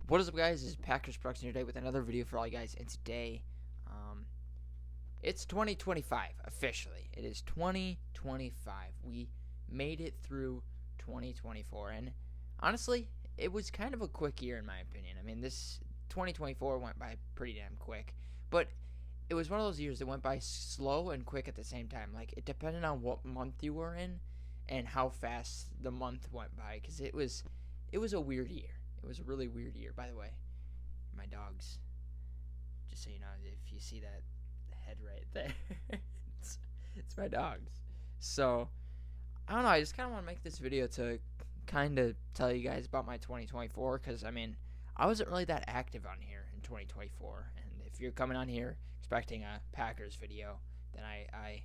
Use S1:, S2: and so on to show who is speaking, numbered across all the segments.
S1: What is up, guys? This is Packers Products here today with another video for all you guys. And today, it's 2025 officially. It is 2025. We made it through 2024, and honestly, it was kind of a quick year in my opinion. I mean, this 2024 went by pretty damn quick, but it was one of those years that went by slow and quick at the same time. Like, it depended on what month you were in and how fast the month went by, because it was a weird year. It was a really weird year. By the way, my dogs, just so you know, if you see that head right there, it's my dogs. So, I don't know, I just kind of want to make this video to kind of tell you guys about my 2024, because, I mean, I wasn't really that active on here in 2024, and if you're coming on here expecting a Packers video, then I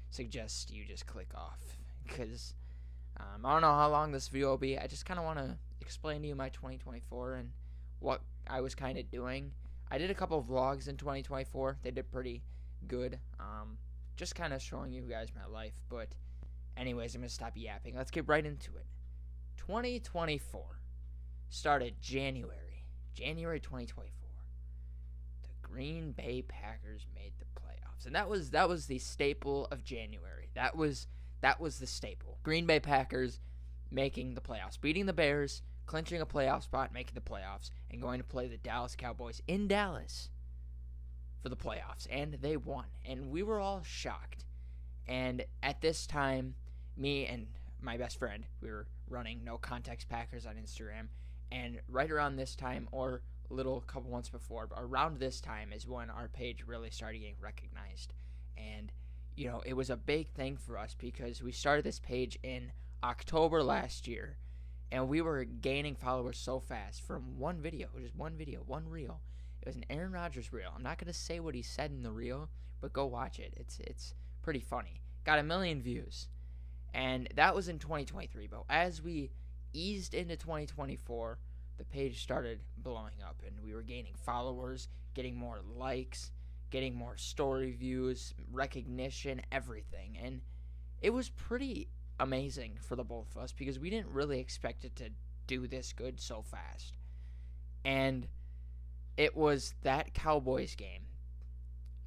S1: suggest you just click off, because I don't know how long this video will be. I just kind of want to explain to you my 2024 and what I was kind of doing. I did a couple of vlogs in 2024. They did pretty good. Just kind of showing you guys my life. But anyways, I'm going to stop yapping. Let's get right into it. 2024 started January 2024. The Green Bay Packers made the playoffs. And that was the staple of January. That was the staple. Green Bay Packers making the playoffs, beating the Bears, clinching a playoff spot, making the playoffs, and going to play the Dallas Cowboys in Dallas for the playoffs. And they won. And we were all shocked. And at this time, me and my best friend, we were running No Context Packers on Instagram. And right around this time, or a little couple months before, but around this time is when our page really started getting recognized. And you know, it was a big thing for us because we started this page in October last year, and we were gaining followers so fast from one video, one reel. It was an Aaron Rodgers reel. I'm not going to say what he said in the reel, but go watch it. It's pretty funny. Got 1 million views, and that was in 2023. But as we eased into 2024, the page started blowing up, and we were gaining followers, getting more likes, getting more story views, recognition, everything. And it was pretty amazing for the both of us because we didn't really expect it to do this good so fast. And it was that Cowboys game.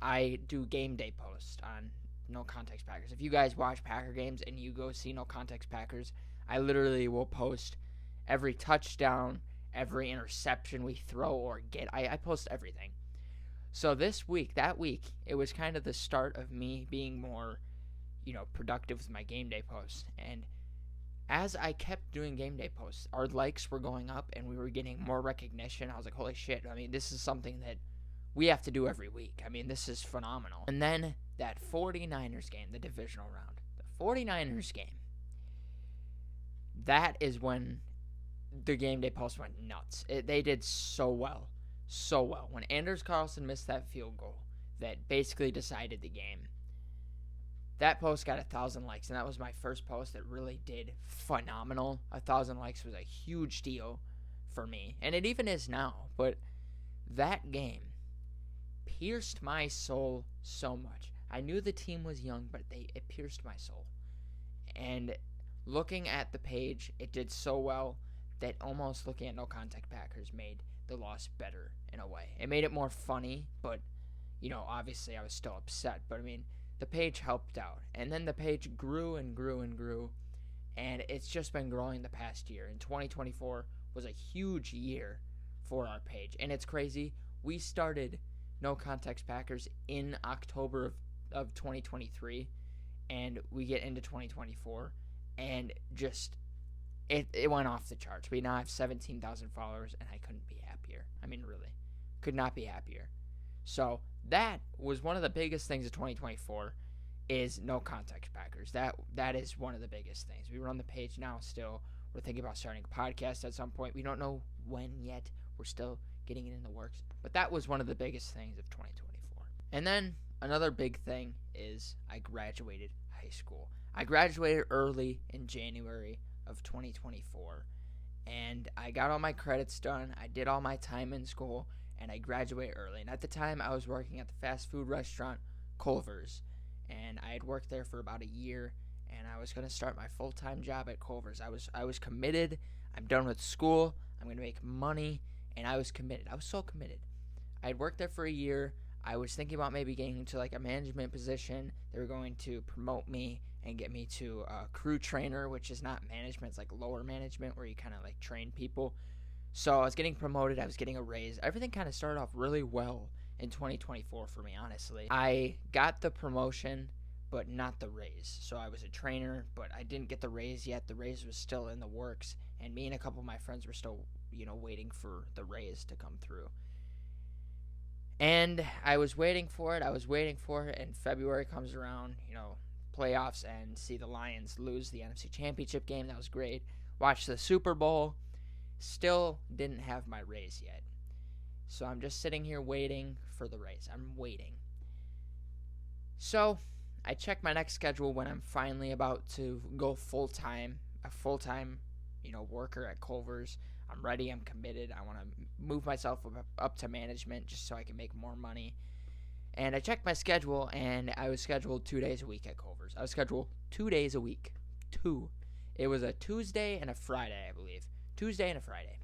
S1: I do game day posts on No Context Packers. If you guys watch Packer games and you go see No Context Packers, I literally will post every touchdown, every interception we throw or get. I post everything. So that week, it was kind of the start of me being more, productive with my game day posts. And as I kept doing game day posts, our likes were going up and we were getting more recognition. I was like, holy shit. I mean, this is something that we have to do every week. I mean, this is phenomenal. And then that 49ers game, the divisional round, the 49ers game, that is when the game day posts went nuts. They did so well. So well. When Anders Carlson missed that field goal that basically decided the game, that post got 1,000 likes, and that was my first post that really did phenomenal. 1,000 likes was a huge deal for me, and it even is now. But that game pierced my soul so much. I knew the team was young, but it pierced my soul. And looking at the page, it did so well that almost looking at No Context Packers made the loss better in a way. It made it more funny, but, obviously I was still upset. But, I mean, the page helped out. And then the page grew and grew and grew, and it's just been growing the past year. And 2024 was a huge year for our page. And it's crazy. We started No Context Packers in October of 2023, and we get into 2024, and just It went off the charts. We now have 17,000 followers, and I couldn't be happier. I mean, really. Could not be happier. So, that was one of the biggest things of 2024 is No Context Packers. That is one of the biggest things. We run the page now still. We're thinking about starting a podcast at some point. We don't know when yet. We're still getting it in the works. But that was one of the biggest things of 2024. And then, another big thing is I graduated high school. I graduated early in January of 2024, and I got all my credits done. I did all my time in school, and I graduated early. And at the time, I was working at the fast food restaurant Culver's, and I had worked there for about a year, and I was going to start my full-time job at Culver's. I was committed. I'm done with school. I'm going to make money. And I was committed. I was so committed. I had worked there for a year. I was thinking about maybe getting into like a management position. They were going to promote me and get me to a crew trainer, which is not management. It's like lower management where you kind of like train people. So I was getting promoted. I was getting a raise. Everything kind of started off really well in 2024 for me, honestly. I got the promotion, but not the raise. So I was a trainer, but I didn't get the raise yet. The raise was still in the works, and me and a couple of my friends were still, waiting for the raise to come through. And I was waiting for it. And February comes around, playoffs end, see the Lions lose the NFC Championship game. That was great. Watch the Super Bowl. Still didn't have my raise yet. So I'm just sitting here waiting for the raise. I'm waiting. So I check my next schedule when I'm finally about to go full-time, a full-time, worker at Culver's. I'm ready. I'm committed. I want to move myself up to management just so I can make more money. And I checked my schedule, and I was scheduled 2 days a week at Culver's. I was scheduled 2 days a week. Two. It was a Tuesday and a Friday, I believe. Tuesday and a Friday.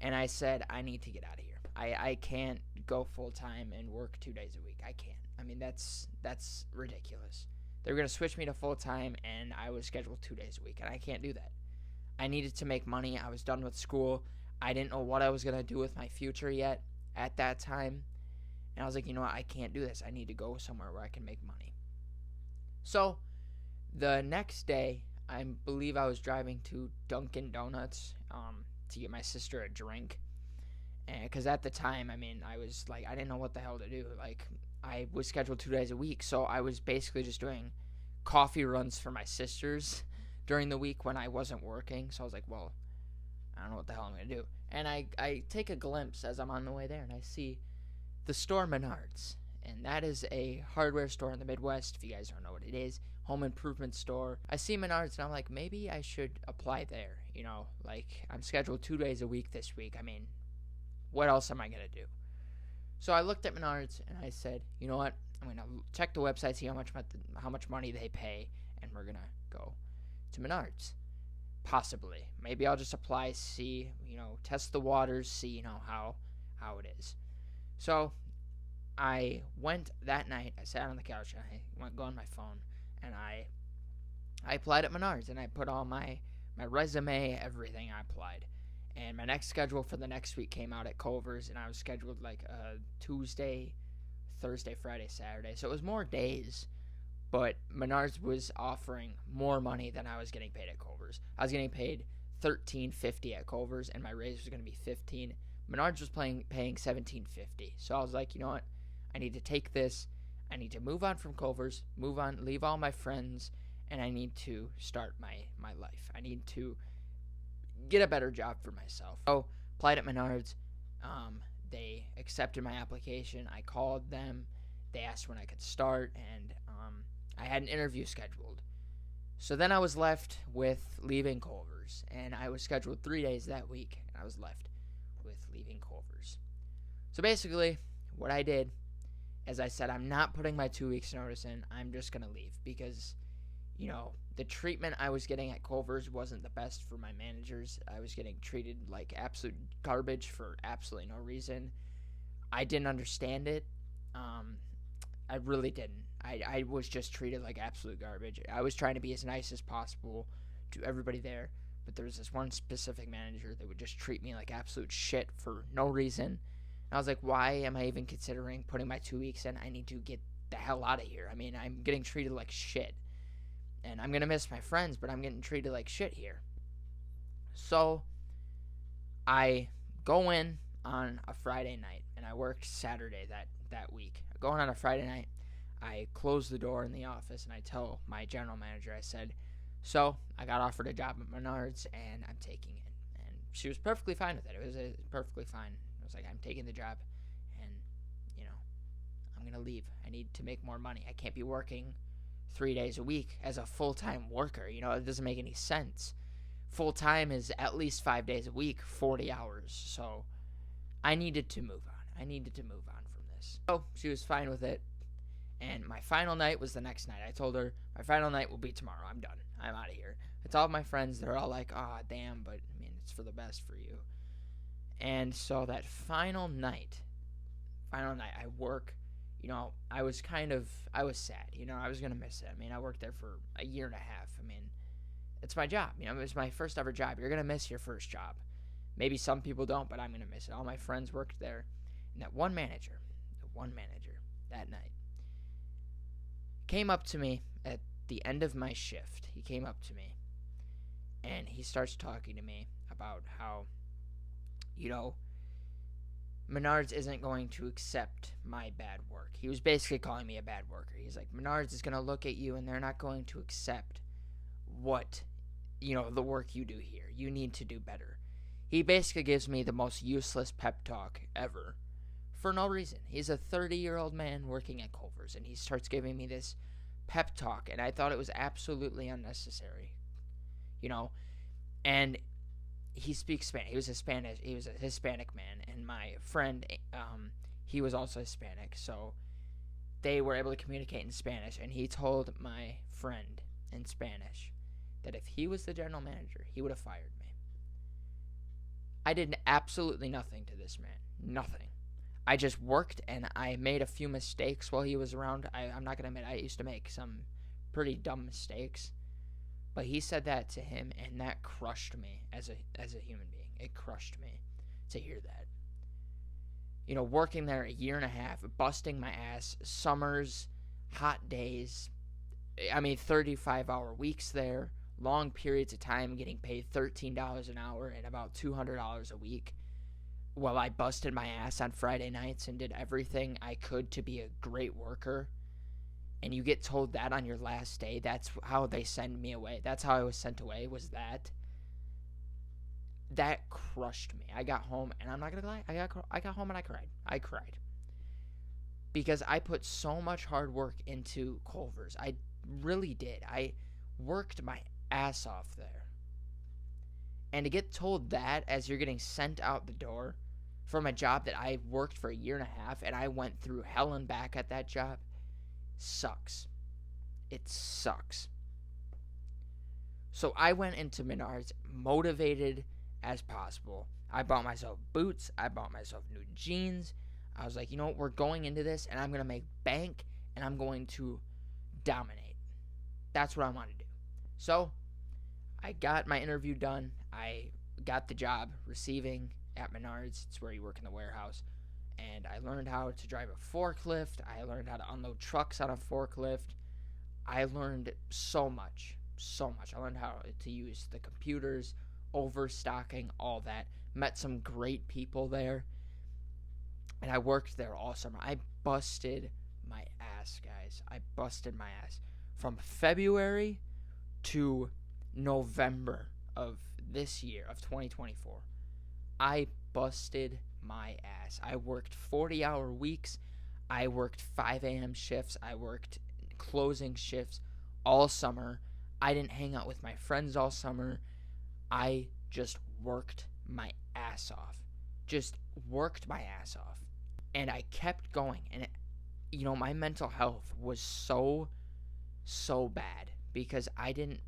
S1: And I said, I need to get out of here. I can't go full-time and work 2 days a week. I can't. I mean, that's ridiculous. They were going to switch me to full-time, and I was scheduled 2 days a week, and I can't do that. I needed to make money. I was done with school. I didn't know what I was going to do with my future yet at that time. And I was like, you know what? I can't do this. I need to go somewhere where I can make money. So the next day, I believe I was driving to Dunkin' Donuts to get my sister a drink. Because at the time, I was like, I didn't know what the hell to do. Like, I was scheduled 2 days a week, so I was basically just doing coffee runs for my sisters during the week when I wasn't working. So I was like, well, I don't know what the hell I'm going to do. And I take a glimpse as I'm on the way there, and I see the store Menards. And that is a hardware store in the Midwest, if you guys don't know what it is. Home improvement store. I see Menards, and I'm like, maybe I should apply there. Like, I'm scheduled 2 days a week this week. What else am I going to do? So I looked at Menards, and I said, you know what? I'm going to check the website, see how much money they pay, and we're going to go to Menards. Possibly. Maybe I'll just apply, see, test the waters, see, how it is. So I went that night. I sat on the couch, and I go on my phone, and I applied at Menards, and I put all my resume, everything I applied. And my next schedule for the next week came out at Culver's, and I was scheduled like Tuesday, Thursday, Friday, Saturday. So it was more days, but Menards was offering more money than I was getting paid at Culver's. I was getting paid $13.50 at Culver's, and my raise was going to be $15. Menards was paying $17.50. So I was like, you know what? I need to take this. I need to move on from Culver's, move on, leave all my friends, and I need to start my life. I need to get a better job for myself. So applied at Menards. They accepted my application. I called them. They asked when I could start, and I had an interview scheduled. So then I was left with leaving Culver's, and I was scheduled 3 days that week, and I was left with leaving Culver's. So basically, what I did, as I said, I'm not putting my 2 weeks notice in. I'm just going to leave because, the treatment I was getting at Culver's wasn't the best for my managers. I was getting treated like absolute garbage for absolutely no reason. I didn't understand it. I really didn't. I was just treated like absolute garbage. I was trying to be as nice as possible to everybody there, but there was this one specific manager that would just treat me like absolute shit for no reason. And I was like, why am I even considering putting my 2 weeks in? I need to get the hell out of here. I'm getting treated like shit. And I'm going to miss my friends, but I'm getting treated like shit here. So I go in on a Friday night, and I worked Saturday that week. I go in on a Friday night. I close the door in the office, and I tell my general manager, I said, so I got offered a job at Menards, and I'm taking it. And she was perfectly fine with it. It was perfectly fine. I was like, I'm taking the job, and, I'm going to leave. I need to make more money. I can't be working 3 days a week as a full-time worker. It doesn't make any sense. Full-time is at least 5 days a week, 40 hours. So I needed to move on. I needed to move on from this. So she was fine with it. And my final night was the next night. I told her, my final night will be tomorrow. I'm done. I'm out of here. I told my friends. They're all like, damn, but, It's for the best for you. And so that final night, I work. I was sad. I was going to miss it. I mean, I worked there for a year and a half. I mean, it's my job. It was my first ever job. You're going to miss your first job. Maybe some people don't, but I'm going to miss it. All my friends worked there. And that one manager that night came up to me at the end of my shift. He came up to me and he starts talking to me about how, Menards isn't going to accept my bad work. He was basically calling me a bad worker. He's like, Menards is going to look at you and they're not going to accept what, the work you do here. You need to do better. He basically gives me the most useless pep talk ever for no reason. He's a 30-year-old man working at Culver's and he starts giving me this pep talk and I thought it was absolutely unnecessary. And he speaks Spanish. He was a Hispanic man, and my friend, he was also Hispanic, so they were able to communicate in Spanish, and he told my friend in Spanish that if he was the general manager, he would have fired me. I did absolutely nothing to this man. Nothing. I just worked, and I made a few mistakes while he was around. I'm not going to admit I used to make some pretty dumb mistakes. But he said that to him, and that crushed me as a human being. It crushed me to hear that. Working there a year and a half, busting my ass, summers, hot days, 35-hour weeks there, long periods of time, getting paid $13 an hour and about $200 a week, while I busted my ass on Friday nights and did everything I could to be a great worker. And you get told that on your last day. That's how they send me away. That's how I was sent away, was that. That crushed me. I got home, and I'm not going to lie, I got home and I cried. I cried. Because I put so much hard work into Culver's. I really did. I worked my ass off there. And to get told that as you're getting sent out the door from a job that I worked for a year and a half, and I went through hell and back at that job, sucks. It sucks. So I went into Menards motivated as possible. I bought myself boots. I bought myself new jeans. I was like, we're going into this and I'm going to make bank and I'm going to dominate. That's what I want to do. So I got my interview done. I got the job receiving at Menards. It's where you work in the warehouse. And I learned how to drive a forklift. I learned how to unload trucks on a forklift. I learned so much. I learned how to use the computers, overstocking, all that. Met some great people there. And I worked there all summer. I busted my ass, guys. I busted my ass. From February to November of this year, of 2024. I busted my ass. I worked 40-hour weeks. I worked 5 a.m. shifts. I worked closing shifts all summer. I didn't hang out with my friends all summer. I just worked my ass off. And I kept going. And, my mental health was so bad because I wasn't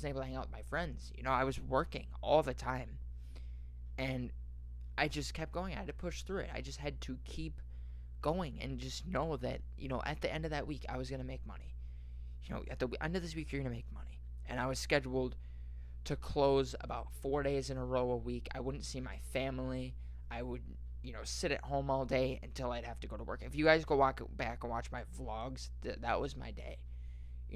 S1: able to hang out with my friends. I was working all the time. And I just kept going. I had to push through it. I just had to keep going and just know that, at the end of that week, I was going to make money. At the end of this week, you're going to make money. And I was scheduled to close about 4 days in a row a week. I wouldn't see my family. I would, sit at home all day until I'd have to go to work. If you guys go back and watch my vlogs, that was my day.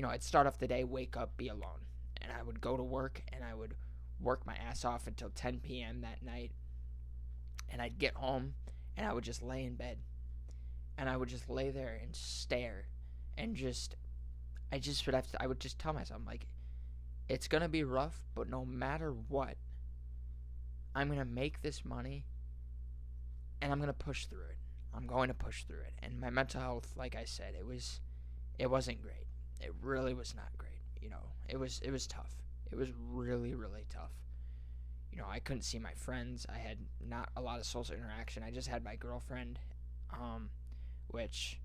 S1: I'd start off the day, wake up, be alone. And I would go to work and I would work my ass off until 10 p.m. that night. And I'd get home and I would just lay in bed. And I would just lay there and stare. And I would just tell myself, like, it's going to be rough, but no matter what, I'm going to make this money and I'm going to push through it. I'm going to push through it. And my mental health, like I said, it wasn't great. It really was not great. It was tough. It was really, really tough. I couldn't see my friends. I had not a lot of social interaction. I just had my girlfriend, which,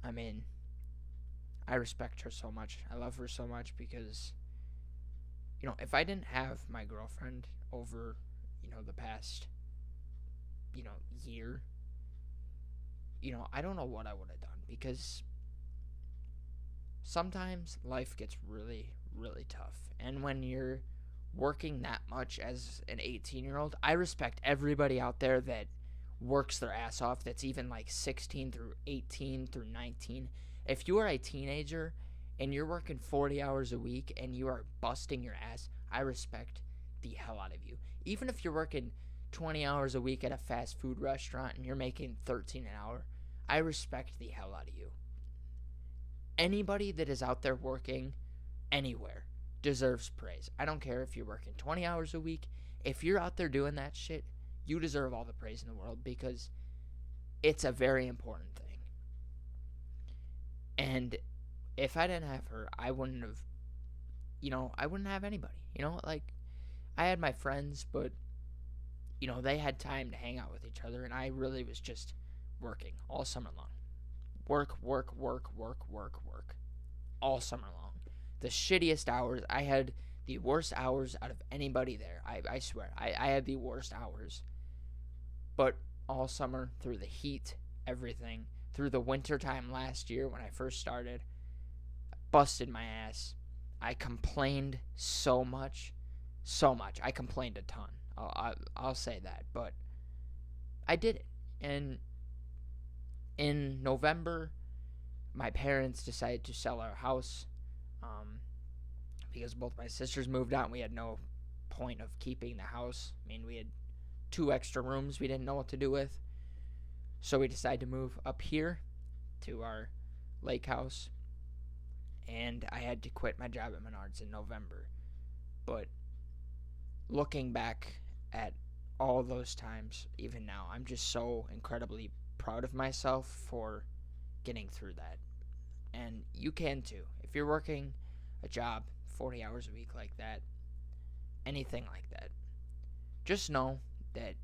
S1: I respect her so much. I love her so much because if I didn't have my girlfriend over, the past, year, I don't know what I would have done, because sometimes life gets really, really tough. And when you're working that much as an 18-year-old, I respect everybody out there that works their ass off, that's even like 16 through 18 through 19. If you are a teenager and you're working 40 hours a week and you are busting your ass, I respect the hell out of you. Even if you're working 20 hours a week at a fast food restaurant and you're making 13 an hour, I respect the hell out of you. Anybody that is out there working anywhere deserves praise. I don't care if you're working 20 hours a week. If you're out there doing that shit, you deserve all the praise in the world, because it's a very important thing. And if I didn't have her, I wouldn't have, I wouldn't have anybody. Like, I had my friends, but, they had time to hang out with each other, and I really was just working all summer long. Work, all summer long. The shittiest hours. I had the worst hours out of anybody there. I swear. I had the worst hours. But all summer, through the heat, everything, through the winter time last year when I first started, I busted my ass. I complained so much. I complained a ton. I'll say that. But I did it. And in November, my parents decided to sell our house, because both my sisters moved out and we had no point of keeping the house. I mean, we had 2 extra rooms we didn't know what to do with. So we decided to move up here to our lake house. And I had to quit my job at Menards in November. But looking back at all those times, even now, I'm just so incredibly proud of myself for getting through that. And you can too. If you're working a job 40 hours a week like that, anything like that, just know that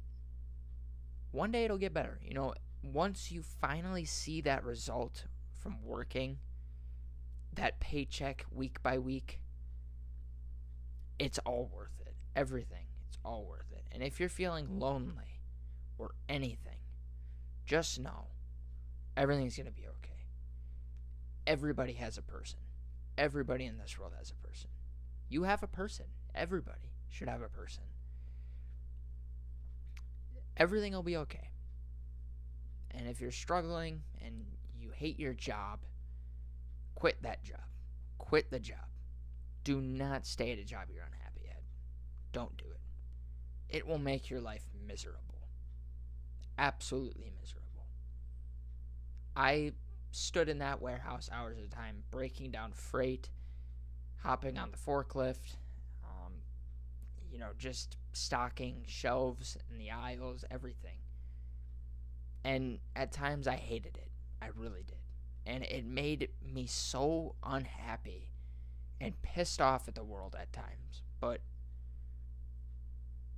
S1: one day it'll get better. Once you finally see that result from working, that paycheck week by week, it's all worth it. Everything. It's all worth it. And if you're feeling lonely or anything, just know everything's going to be okay. Everybody has a person. Everybody in this world has a person. You have a person. Everybody should have a person. Everything will be okay. And if you're struggling and you hate your job, quit that job. Quit the job. Do not stay at a job you're unhappy at. Don't do it. It will make your life miserable. Absolutely miserable. I stood in that warehouse hours at a time, breaking down freight, hopping on the forklift, just stocking shelves in the aisles, everything. And at times I hated it. I really did. And it made me so unhappy and pissed off at the world at times. But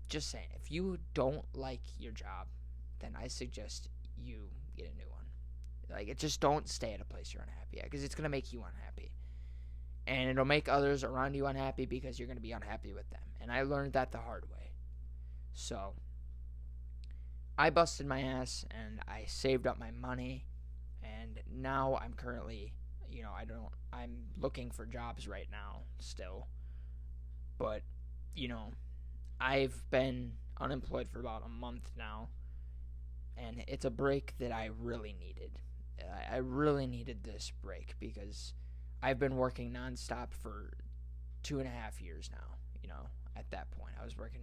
S1: just saying, if you don't like your job, then I suggest you get a new one. Just don't stay at a place you're unhappy at, because it's going to make you unhappy. And it'll make others around you unhappy, because you're going to be unhappy with them. And I learned that the hard way. So I busted my ass and I saved up my money, and now I'm currently, I'm looking for jobs right now still. But, I've been unemployed for about a month now, and it's a break that I really needed. I really needed this break, because I've been working nonstop for 2.5 years now. At that point, I was working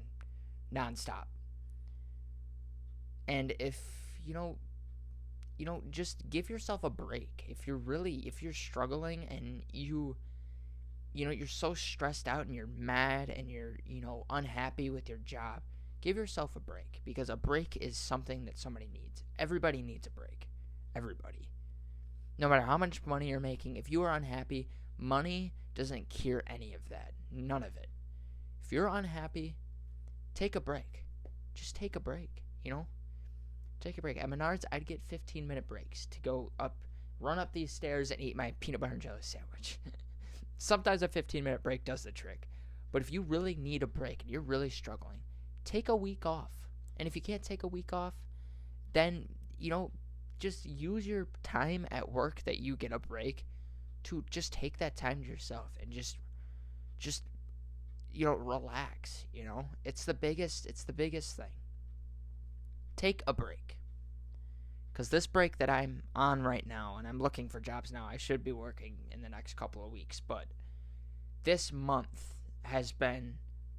S1: nonstop. And if, just give yourself a break. If you're struggling and you're so stressed out and you're mad and you're, unhappy with your job, give yourself a break, because a break is something that somebody needs. Everybody needs a break. Everybody. No matter how much money you're making, if you are unhappy, money doesn't cure any of that. None of it. If you're unhappy, take a break. Just take a break, Take a break. At Menards, I'd get 15-minute breaks to go run up these stairs and eat my peanut butter and jelly sandwich. Sometimes a 15-minute break does the trick. But if you really need a break and you're really struggling, take a week off. And if you can't take a week off, then, just use your time at work that you get a break to just take that time to yourself and just relax. It's the biggest thing. Take a break. Because this break that I'm on right now, and I'm looking for jobs now, I should be working in the next couple of weeks, but this month has been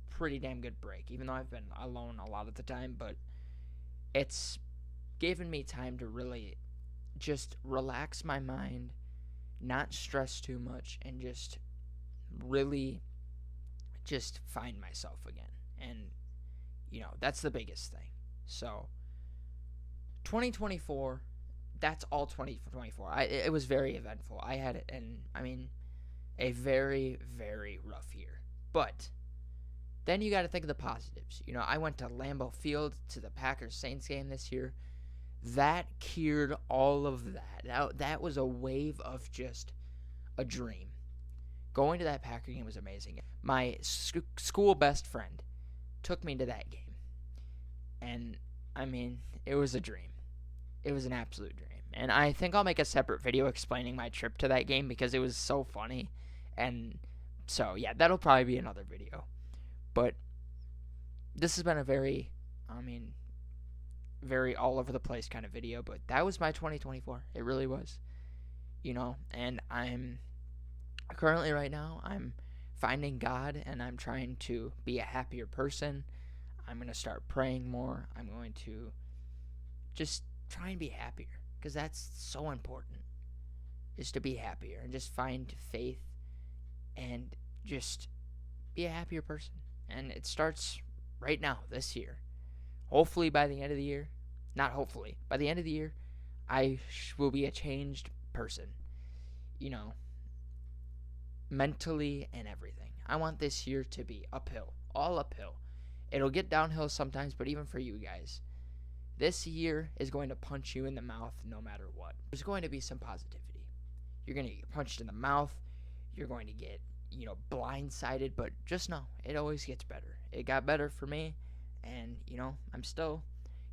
S1: pretty damn good break, even though I've been alone a lot of the time, but it's given me time to really just relax my mind, not stress too much, and just really just find myself again. And, that's the biggest thing. So, 2024, that's all 2024. It was very eventful. I had a very, very rough year. But then you got to think of the positives. I went to Lambeau Field to the Packers-Saints game this year. That cured all of that. That was a wave of just a dream. Going to that Packer game was amazing. My school best friend took me to that game. And, it was a dream. It was an absolute dream. And I think I'll make a separate video explaining my trip to that game because it was so funny. And so, yeah, that'll probably be another video. But this has been a very all over the place kind of video. But that was my 2024. It really was. And I'm currently right now, I'm finding God and I'm trying to be a happier person. I'm going to start praying more. I'm going to just try and be happier because that's so important, is to be happier and just find faith and just be a happier person. And it starts right now, this year. Hopefully by the end of the year, not hopefully, by the end of the year, I will be a changed person, mentally and everything. I want this year to be uphill, all uphill. It'll get downhill sometimes, but even for you guys, this year is going to punch you in the mouth no matter what. There's going to be some positivity. You're going to get punched in the mouth. You're going to get, blindsided, but just know it always gets better. It got better for me, and, I'm still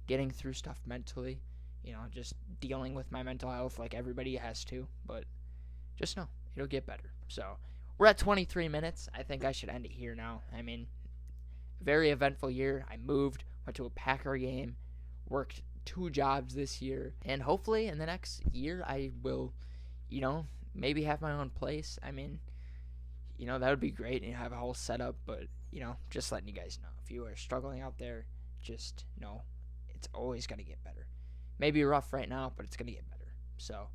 S1: getting through stuff mentally, just dealing with my mental health like everybody has to, but just know it'll get better. So, we're at 23 minutes. I think I should end it here now. Very eventful year. I moved, went to a Packer game, worked 2 jobs this year, and hopefully in the next year I will, maybe have my own place. That would be great, and have a whole setup, but, just letting you guys know. If you are struggling out there, just know it's always going to get better. Maybe rough right now, but it's going to get better. So,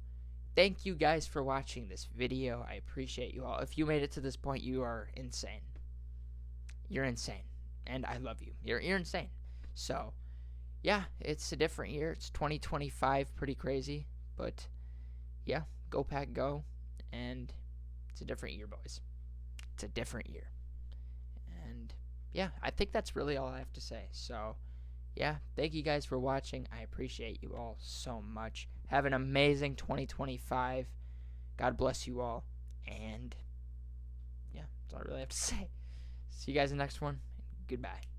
S1: thank you guys for watching this video. I appreciate you all. If you made it to this point, you are insane. You're insane. And I love you. You're insane. So, yeah, it's a different year. It's 2025, pretty crazy. But, yeah, go Pack, go. And it's a different year, boys. It's a different year. And, yeah, I think that's really all I have to say. So, yeah, thank you guys for watching. I appreciate you all so much. Have an amazing 2025. God bless you all. And, yeah, that's all I really have to say. See you guys in the next one. Goodbye.